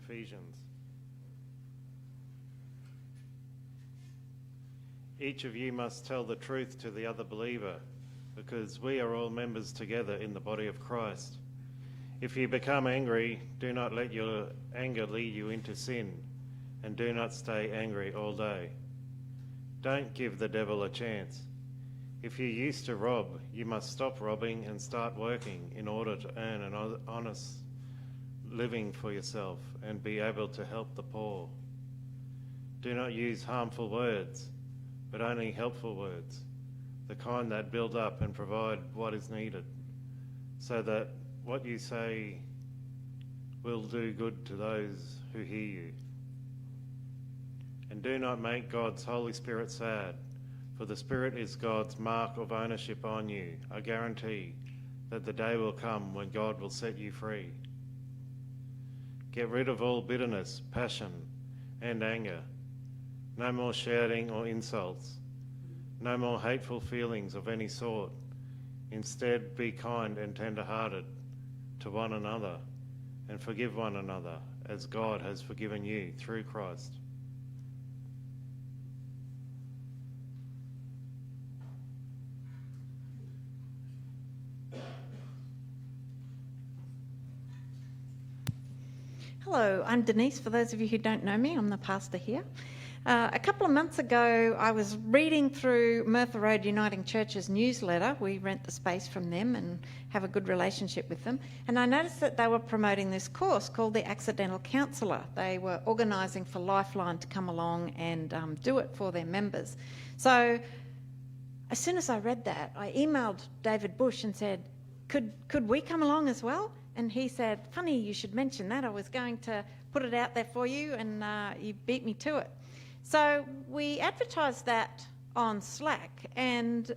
Ephesians. Each of you must tell the truth to the other believer, because we are all members together in the body of Christ. If you become angry, do not let your anger lead you into sin, and do not stay angry all day. Don't give the devil a chance. If you used to rob, you must stop robbing and start working in order to earn an honest living for yourself and be able to help the poor. Do not use harmful words, but only helpful words, the kind that build up and provide what is needed, so that what you say will do good to those who hear you. And do not make God's Holy Spirit sad, for the Spirit is God's mark of ownership on you, a guarantee that the day will come when God will set you free. Get rid of all bitterness, passion, and anger. No more shouting or insults. No more hateful feelings of any sort. Instead, be kind and tender-hearted to one another, and forgive one another, as God has forgiven you through Christ. Hello, I'm Denise. For those of you who don't know me, I'm the pastor here. A couple of months ago, I was reading through Merthyr Road Uniting Church's newsletter. We rent the space from them and have a good relationship with them. And I noticed that they were promoting this course called the Accidental Counsellor. They were organising for Lifeline to come along and do it for their members. So as soon as I read that, I emailed David Bush and said, could we come along as well? And he said, funny you should mention that. I was going to put it out there for you, and you beat me to it. So we advertised that on Slack, and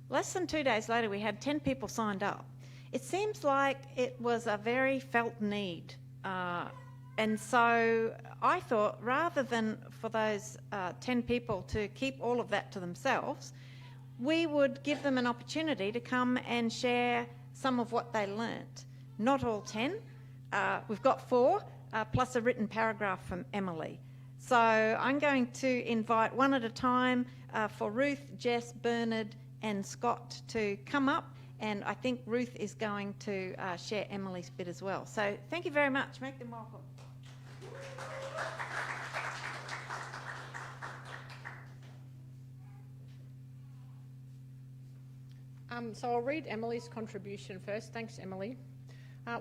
less than 2 days later, we had 10 people signed up. It seems like it was a very felt need. And so I thought, rather than for those 10 people to keep all of that to themselves, we would give them an opportunity to come and share some of what they learnt. Not all 10. We've got 4, plus a written paragraph from Emily. So I'm going to invite one at a time for Ruth, Jess, Bernard and Scott to come up, and I think Ruth is going to share Emily's bit as well. So thank you very much. Make them welcome. So I'll read Emily's contribution first. Thanks, Emily.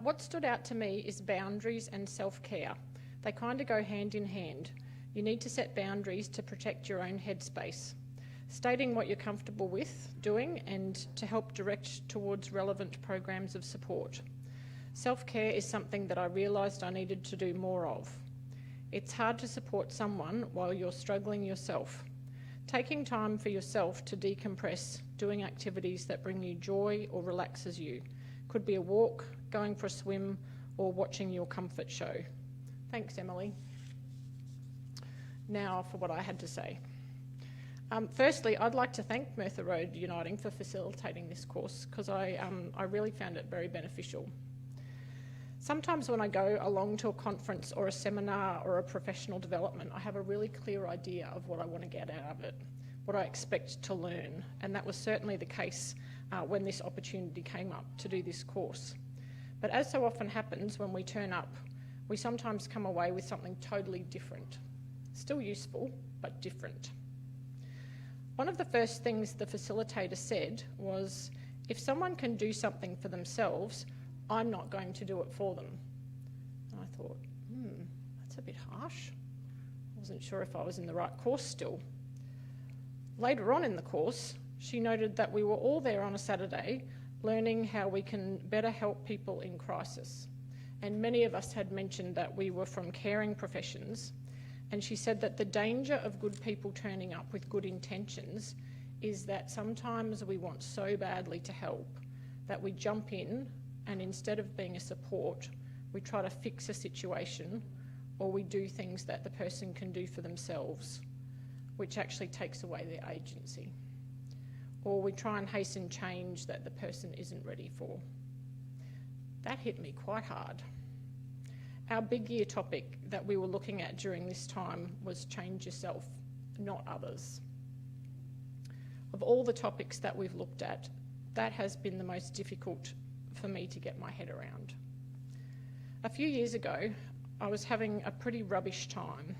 What stood out to me is boundaries and self-care. They kind of go hand in hand. You need to set boundaries to protect your own headspace, stating what you're comfortable with doing and to help direct towards relevant programs of support. Self-care is something that I realised I needed to do more of. It's hard to support someone while you're struggling yourself. Taking time for yourself to decompress, doing activities that bring you joy or relaxes you. Could be a walk, going for a swim, or watching your comfort show. Thanks, Emily. Now for what I had to say. Firstly, I'd like to thank Merthyr Road Uniting for facilitating this course, because I really found it very beneficial. Sometimes when I go along to a conference or a seminar or a professional development, I have a really clear idea of what I want to get out of it, what I expect to learn, and that was certainly the case when this opportunity came up to do this course. But as so often happens when we turn up, we sometimes come away with something totally different. Still useful, but different. One of the first things the facilitator said was, if someone can do something for themselves, I'm not going to do it for them. And I thought, that's a bit harsh. I wasn't sure if I was in the right course still. Later on in the course, she noted that we were all there on a Saturday learning how we can better help people in crisis. And many of us had mentioned that we were from caring professions, and she said that the danger of good people turning up with good intentions is that sometimes we want so badly to help that we jump in, and instead of being a support, we try to fix a situation, or we do things that the person can do for themselves, which actually takes away their agency. Or we try and hasten change that the person isn't ready for. That hit me quite hard. Our big year topic that we were looking at during this time was change yourself, not others. Of all the topics that we've looked at, that has been the most difficult for me to get my head around. A few years ago, I was having a pretty rubbish time,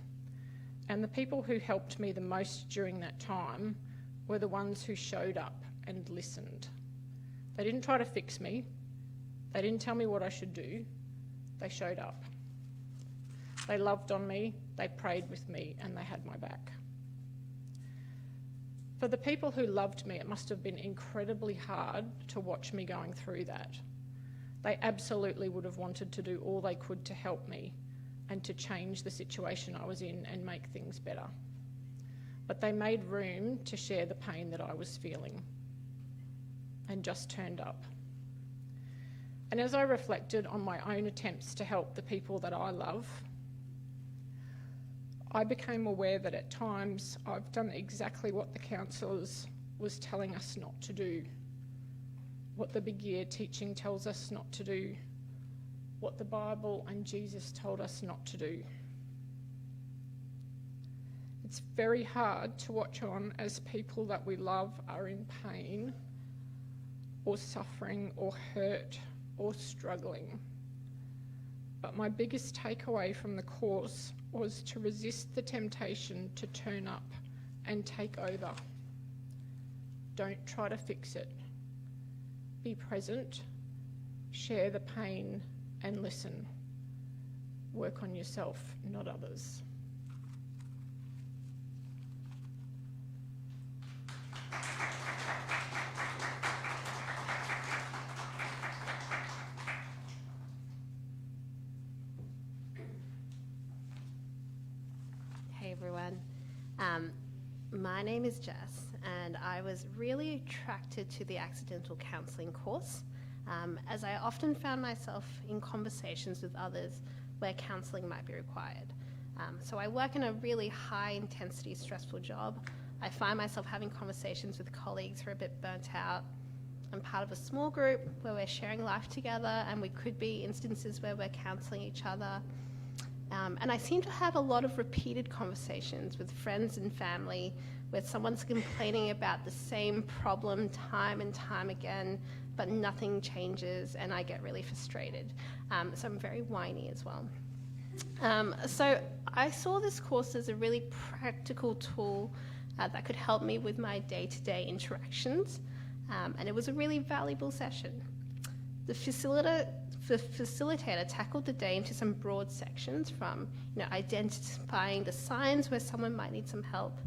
and the people who helped me the most during that time were the ones who showed up and listened. They didn't try to fix me. They didn't tell me what I should do. They showed up. They loved on me, they prayed with me, and they had my back. For the people who loved me, it must have been incredibly hard to watch me going through that. They absolutely would have wanted to do all they could to help me and to change the situation I was in and make things better. But they made room to share the pain that I was feeling and just turned up. And as I reflected on my own attempts to help the people that I love, I became aware that at times I've done exactly what the counsellors was telling us not to do, what the big year teaching tells us not to do, what the Bible and Jesus told us not to do. It's very hard to watch on as people that we love are in pain or suffering or hurt or struggling. But my biggest takeaway from the course was to resist the temptation to turn up and take over. Don't try to fix it. Be present, share the pain, and listen. Work on yourself, not others. Hey everyone, my name is Jess and I was really attracted to the accidental counselling course as I often found myself in conversations with others where counselling might be required. So I work in a really high intensity, stressful job. I find myself having conversations with colleagues who are a bit burnt out. I'm part of a small group where we're sharing life together, and we could be instances where we're counselling each other. And I seem to have a lot of repeated conversations with friends and family where someone's complaining about the same problem time and time again, but nothing changes, and I get really frustrated. So I'm very whiny as well. So I saw this course as a really practical tool that could help me with my day-to-day interactions, and it was a really valuable session. The facilitator tackled the day into some broad sections from identifying the signs where someone might need some help,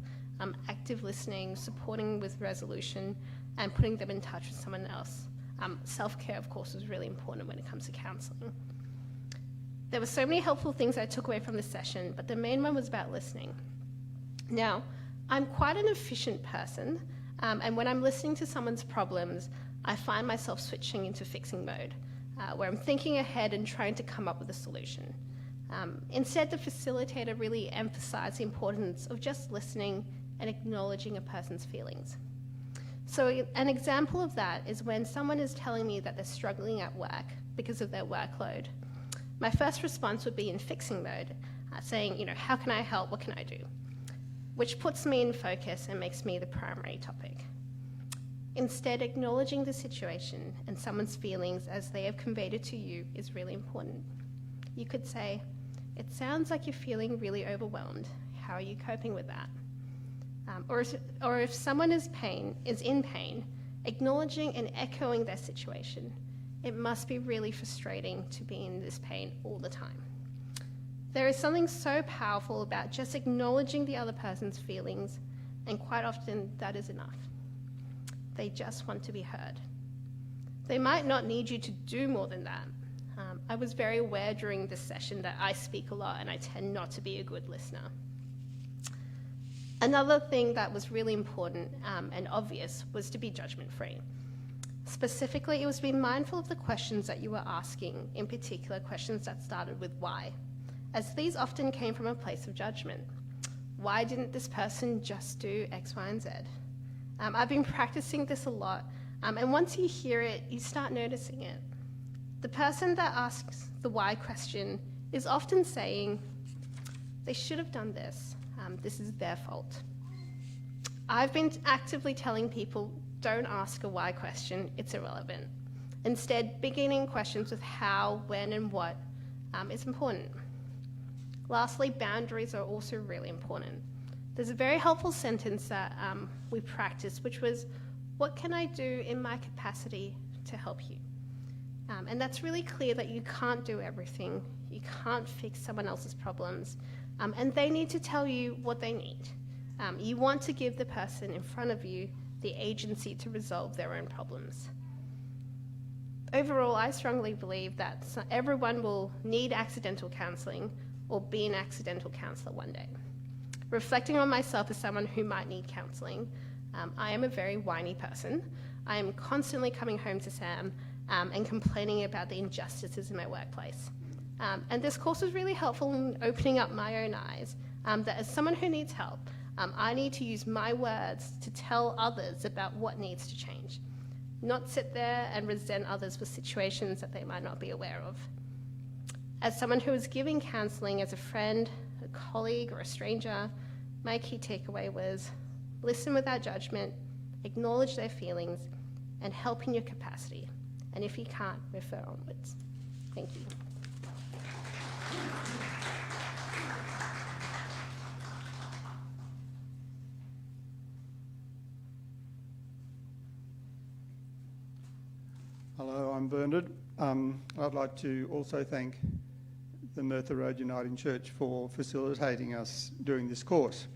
active listening, supporting with resolution, and putting them in touch with someone else. Self-care, of course, is really important when it comes to counselling. There were so many helpful things I took away from this session, but the main one was about listening. Now, I'm quite an efficient person, and when I'm listening to someone's problems, I find myself switching into fixing mode, where I'm thinking ahead and trying to come up with a solution. Instead, the facilitator really emphasised the importance of just listening and acknowledging a person's feelings. So an example of that is when someone is telling me that they're struggling at work because of their workload. My first response would be in fixing mode, saying, how can I help? What can I do? Which puts me in focus and makes me the primary topic. Instead, acknowledging the situation and someone's feelings as they have conveyed it to you is really important. You could say, it sounds like you're feeling really overwhelmed. How are you coping with that? Or if someone is in pain, acknowledging and echoing their situation. It must be really frustrating to be in this pain all the time. There is something so powerful about just acknowledging the other person's feelings, and quite often that is enough. They just want to be heard. They might not need you to do more than that. I was very aware during this session that I speak a lot and I tend not to be a good listener. Another thing that was really important and obvious was to be judgment-free. Specifically, it was to be mindful of the questions that you were asking, in particular questions that started with why, as these often came from a place of judgment. Why didn't this person just do X, Y, and Z? I've been practicing this a lot, and once you hear it, you start noticing it. The person that asks the why question is often saying, they should have done this. This is their fault. I've been actively telling people, don't ask a why question, it's irrelevant. Instead, beginning questions with how, when, and what is important. Lastly, boundaries are also really important. There's a very helpful sentence that we practiced, which was, what can I do in my capacity to help you? And that's really clear that you can't do everything. You can't fix someone else's problems. And they need to tell you what they need. You want to give the person in front of you the agency to resolve their own problems. Overall, I strongly believe that everyone will need accidental counselling or be an accidental counsellor one day. Reflecting on myself as someone who might need counselling, I am a very whiny person. I am constantly coming home to Sam and complaining about the injustices in my workplace. And this course was really helpful in opening up my own eyes, that as someone who needs help, I need to use my words to tell others about what needs to change, not sit there and resent others for situations that they might not be aware of. As someone who is giving counselling as a friend, a colleague, or a stranger, my key takeaway was listen without judgment, acknowledge their feelings, and help in your capacity. And if you can't, refer onwards. Thank you. Hello, I'm Bernard. I'd like to also thank the Merthyr Road Uniting Church for facilitating us during this course.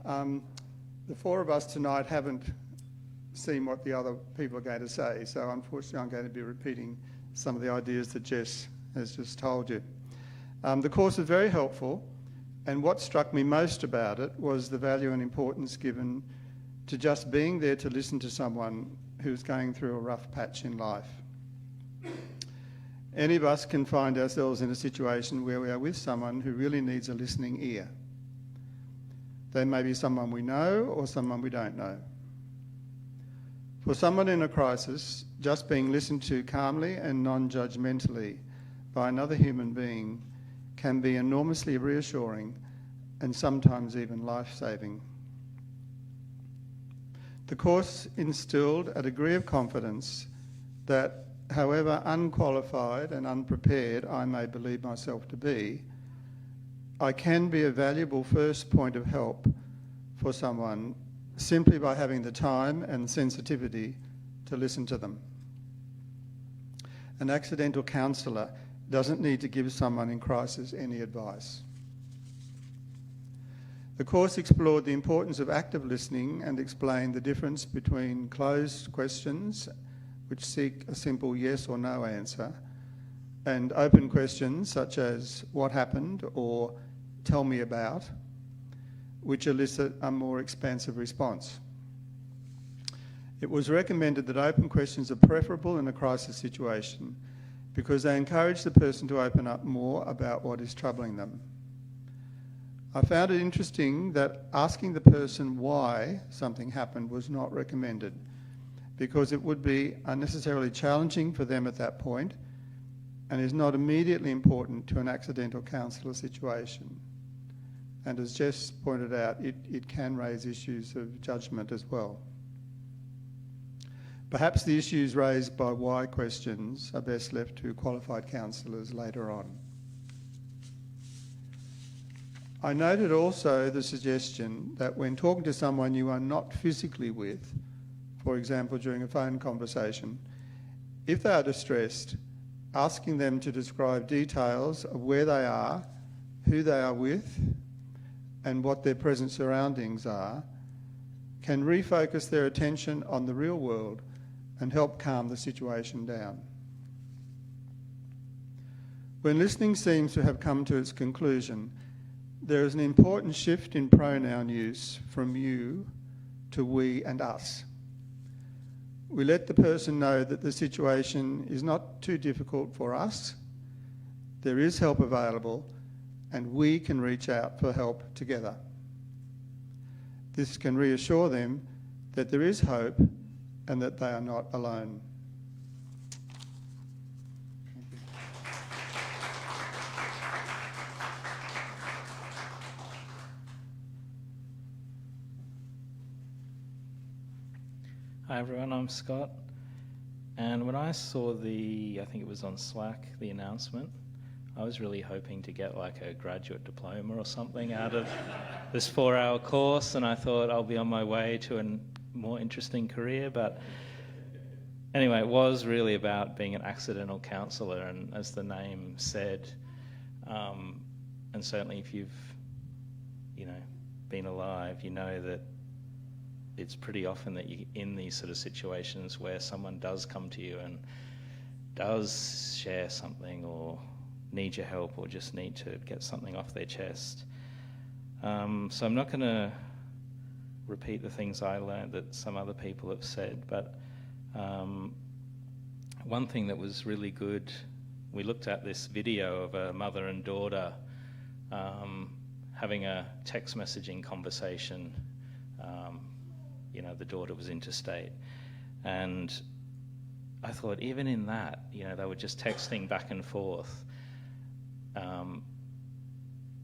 The four of us tonight haven't seen what the other people are going to say, so unfortunately I'm going to be repeating some of the ideas that Jess has just told you. The course is very helpful, and what struck me most about it was the value and importance given to just being there to listen to someone who's going through a rough patch in life. Any of us can find ourselves in a situation where we are with someone who really needs a listening ear. They may be someone we know or someone we don't know. For someone in a crisis, just being listened to calmly and non-judgmentally by another human being can be enormously reassuring and sometimes even life-saving. The course instilled a degree of confidence that, however unqualified and unprepared I may believe myself to be, I can be a valuable first point of help for someone simply by having the time and sensitivity to listen to them. An accidental counsellor doesn't need to give someone in crisis any advice. The course explored the importance of active listening and explained the difference between closed questions, which seek a simple yes or no answer, and open questions such as what happened or tell me about, which elicit a more expansive response. It was recommended that open questions are preferable in a crisis situation because they encourage the person to open up more about what is troubling them. I found it interesting that asking the person why something happened was not recommended because it would be unnecessarily challenging for them at that point and is not immediately important to an accidental counsellor situation. And as Jess pointed out, it can raise issues of judgment as well. Perhaps the issues raised by why questions are best left to qualified counsellors later on. I noted also the suggestion that when talking to someone you are not physically with, for example during a phone conversation, if they are distressed, asking them to describe details of where they are, who they are with, and what their present surroundings are, can refocus their attention on the real world and help calm the situation down. When listening seems to have come to its conclusion, there is an important shift in pronoun use from you to we and us. We let the person know that the situation is not too difficult for us, there is help available, and we can reach out for help together. This can reassure them that there is hope and that they are not alone. Thank you. Hi everyone, I'm Scott. And when I saw I think it was on Slack, the announcement, I was really hoping to get like a graduate diploma or something out of this 4-hour course, and I thought I'll be on my way to a more interesting career. But anyway, it was really about being an accidental counsellor, and as the name said, and certainly if you've, been alive, you know that it's pretty often that you're in these sort of situations where someone does come to you and does share something or need your help or just need to get something off their chest. So I'm not going to repeat the things I learned that some other people have said, but one thing that was really good, we looked at this video of a mother and daughter having a text messaging conversation. The daughter was interstate, and I thought even in that, they were just texting back and forth.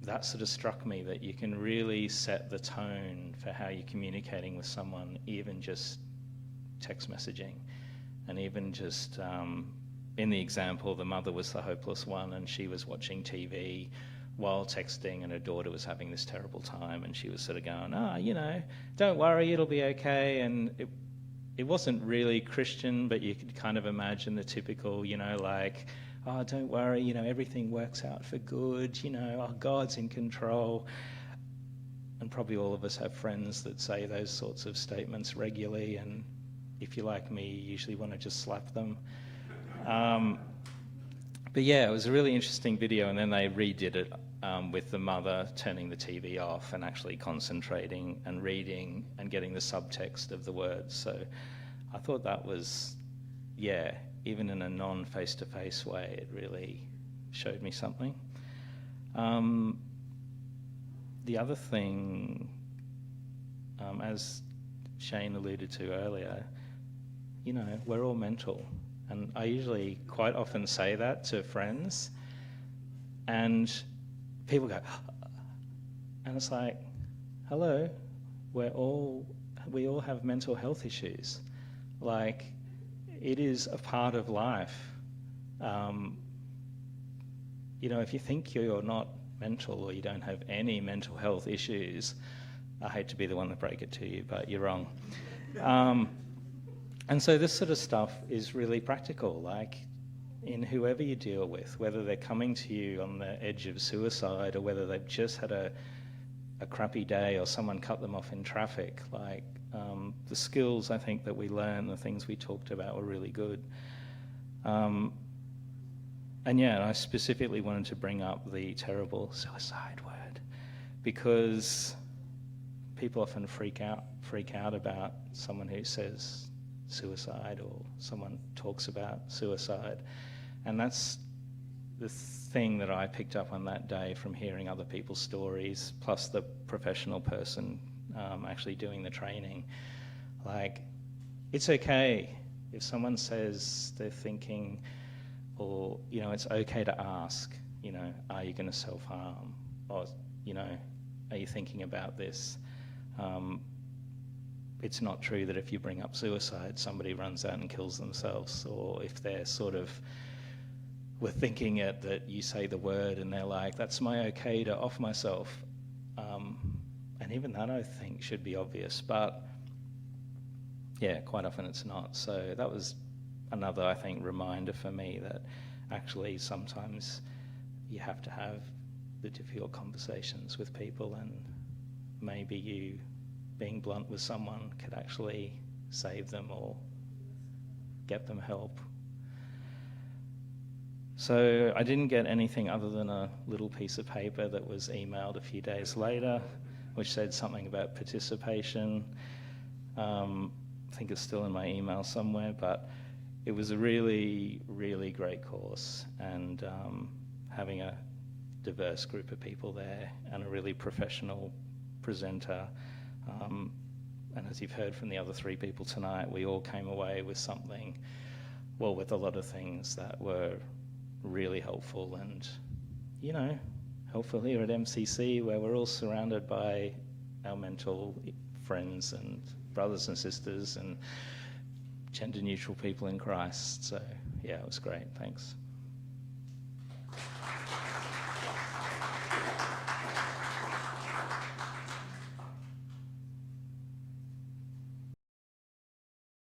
That sort of struck me that you can really set the tone for how you're communicating with someone, even just text messaging. And even just in the example, the mother was the hopeless one and she was watching TV while texting, and her daughter was having this terrible time, and she was sort of going, don't worry, it'll be okay. And it wasn't really Christian, but you could kind of imagine the typical, like, oh, don't worry, everything works out for good, God's in control. And probably all of us have friends that say those sorts of statements regularly, and if you're like me, you usually want to just slap them. But yeah, it was a really interesting video, and then they redid it with the mother turning the TV off and actually concentrating and reading and getting the subtext of the words. So I thought that was, even in a non-face-to-face way, it really showed me something. The other thing, as Shane alluded to earlier, we're all mental. And I usually quite often say that to friends, and people go, and it's like, hello, we all have mental health issues. Like, it is a part of life. If you think you're not mental or you don't have any mental health issues, I hate to be the one to break it to you, but you're wrong. And so this sort of stuff is really practical, like in whoever you deal with, whether they're coming to you on the edge of suicide or whether they've just had a crappy day or someone cut them off in traffic. Like the skills I think that we learn, the things we talked about were really good. And I specifically wanted to bring up the terrible suicide word because people often freak out about someone who says suicide or someone talks about suicide. And that's the thing that I picked up on that day from hearing other people's stories, plus the professional person actually doing the training. Like, it's okay if someone says they're thinking, or, it's okay to ask, are you going to self-harm? Or, are you thinking about this? It's not true that if you bring up suicide, somebody runs out and kills themselves, or if they're sort of were thinking it, that you say the word and they're like, that's my okay to off myself. And even that, I think, should be obvious. But, quite often it's not. So that was another, I think, reminder for me that actually sometimes you have to have the difficult conversations with people, and maybe you being blunt with someone could actually save them or get them help. So I didn't get anything other than a little piece of paper that was emailed a few days later, which said something about participation. I think it's still in my email somewhere, but it was a really, really great course, and having a diverse group of people there and a really professional presenter. And as you've heard from the other three people tonight, we all came away with something, with a lot of things that were really helpful, and, helpful here at MCC, where we're all surrounded by our mental friends and brothers and sisters, and gender neutral people in Christ. So yeah, it was great. Thanks.